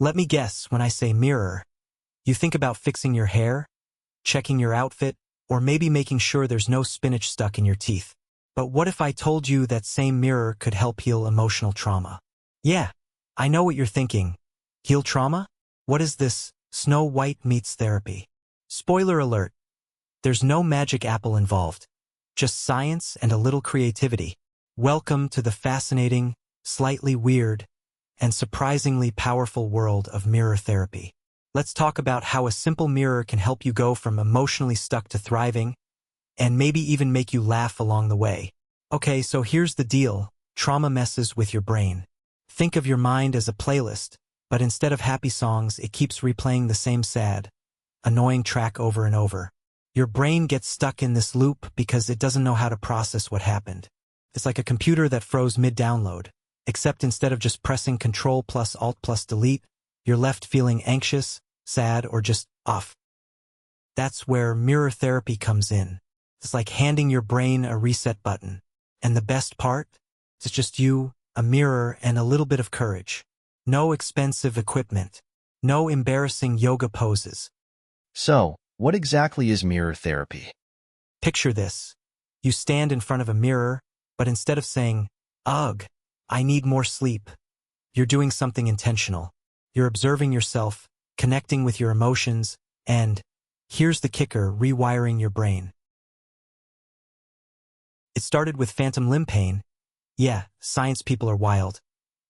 Let me guess, when I say mirror, you think about fixing your hair, checking your outfit, or maybe making sure there's no spinach stuck in your teeth. But what if I told you that same mirror could help heal emotional trauma? Yeah, I know what you're thinking. Heal trauma? What is this? Snow White meets therapy. Spoiler alert. There's no magic apple involved. Just science and a little creativity. Welcome to the fascinating, slightly weird, and surprisingly powerful world of mirror therapy. Let's talk about how a simple mirror can help you go from emotionally stuck to thriving, and maybe even make you laugh along the way. Okay, so here's the deal. Trauma messes with your brain. Think of your mind as a playlist, but instead of happy songs, it keeps replaying the same sad, annoying track over and over. Your brain gets stuck in this loop because it doesn't know how to process what happened. It's like a computer that froze mid-download, except instead of just pressing Control plus Alt plus Delete, you're left feeling anxious, sad, or just off. That's where mirror therapy comes in. It's like handing your brain a reset button. And the best part? It's just you, a mirror, and a little bit of courage. No expensive equipment. No embarrassing yoga poses. So, what exactly is mirror therapy? Picture this. You stand in front of a mirror, but instead of saying, "Ugh, I need more sleep," you're doing something intentional. You're observing yourself, connecting with your emotions, and, here's the kicker, rewiring your brain. It started with phantom limb pain. Yeah, science people are wild.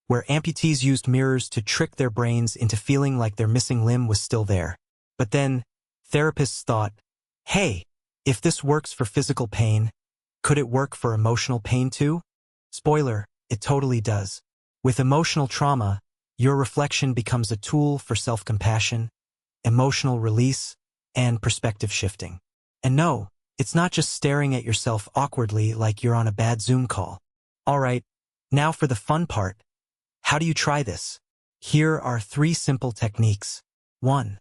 Where amputees used mirrors to trick their brains into feeling like their missing limb was still there. But then, therapists thought, hey, if this works for physical pain, could it work for emotional pain too? Spoiler, it totally does. With emotional trauma, your reflection becomes a tool for self-compassion, emotional release, and perspective shifting. And no, it's not just staring at yourself awkwardly like you're on a bad Zoom call. All right, now for the fun part. How do you try this? Here are 3 simple techniques. 1.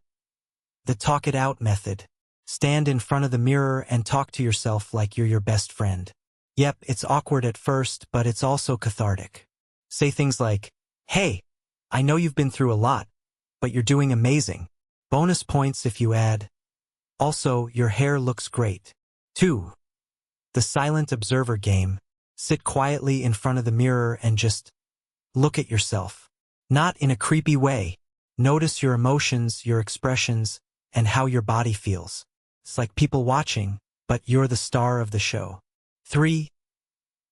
The talk it out method. Stand in front of the mirror and talk to yourself like you're your best friend. Yep, it's awkward at first, but it's also cathartic. Say things like, hey, I know you've been through a lot, but you're doing amazing. Bonus points if you add, also, your hair looks great. 2. The silent observer game. Sit quietly in front of the mirror and just look at yourself. Not in a creepy way. Notice your emotions, your expressions, and how your body feels. It's like people watching, but you're the star of the show. 3.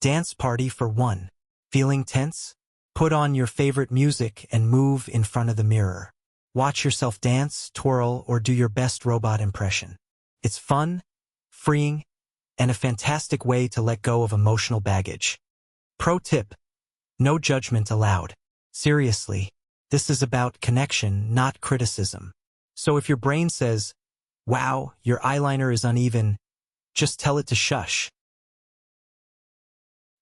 Dance party for 1. Feeling tense? Put on your favorite music and move in front of the mirror. Watch yourself dance, twirl, or do your best robot impression. It's fun, freeing, and a fantastic way to let go of emotional baggage. Pro tip: no judgment allowed. Seriously, this is about connection, not criticism. So if your brain says, wow, your eyeliner is uneven, just tell it to shush.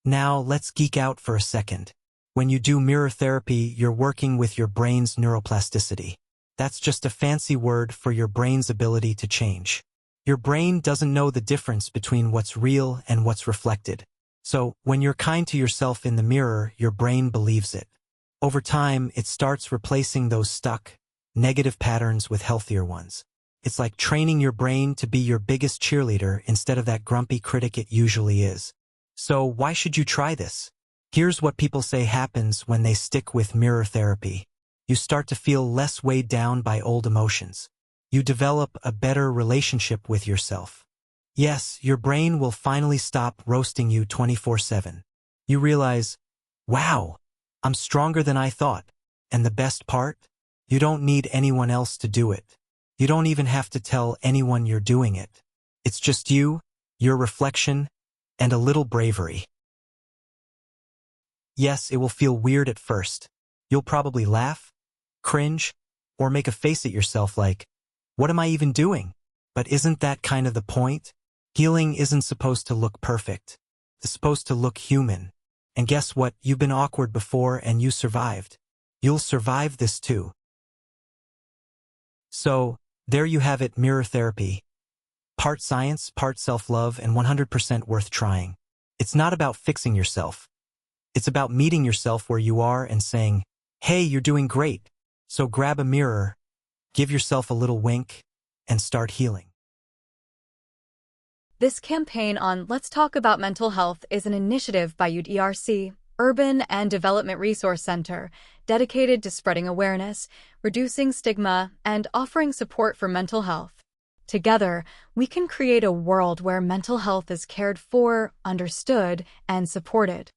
Now let's geek out for a second. When you do mirror therapy, you're working with your brain's neuroplasticity. That's just a fancy word for your brain's ability to change. Your brain doesn't know the difference between what's real and what's reflected. So, when you're kind to yourself in the mirror, your brain believes it. Over time, it starts replacing those stuck, negative patterns with healthier ones. It's like training your brain to be your biggest cheerleader instead of that grumpy critic it usually is. So, why should you try this? Here's what people say happens when they stick with mirror therapy. You start to feel less weighed down by old emotions. You develop a better relationship with yourself. Yes, your brain will finally stop roasting you 24/7. You realize, wow, I'm stronger than I thought. And the best part? You don't need anyone else to do it. You don't even have to tell anyone you're doing it. It's just you, your reflection, and a little bravery. Yes, it will feel weird at first. You'll probably laugh, cringe, or make a face at yourself like, what am I even doing? But isn't that kind of the point? Healing isn't supposed to look perfect. It's supposed to look human. And guess what? You've been awkward before and you survived. You'll survive this too. So, there you have it, mirror therapy. Part science, part self-love, and 100% worth trying. It's not about fixing yourself. It's about meeting yourself where you are and saying, hey, you're doing great. So grab a mirror, give yourself a little wink, and start healing. This campaign on Let's Talk About Mental Health is an initiative by UDRC, Urban and Development Resource Center, dedicated to spreading awareness, reducing stigma, and offering support for mental health. Together, we can create a world where mental health is cared for, understood, and supported.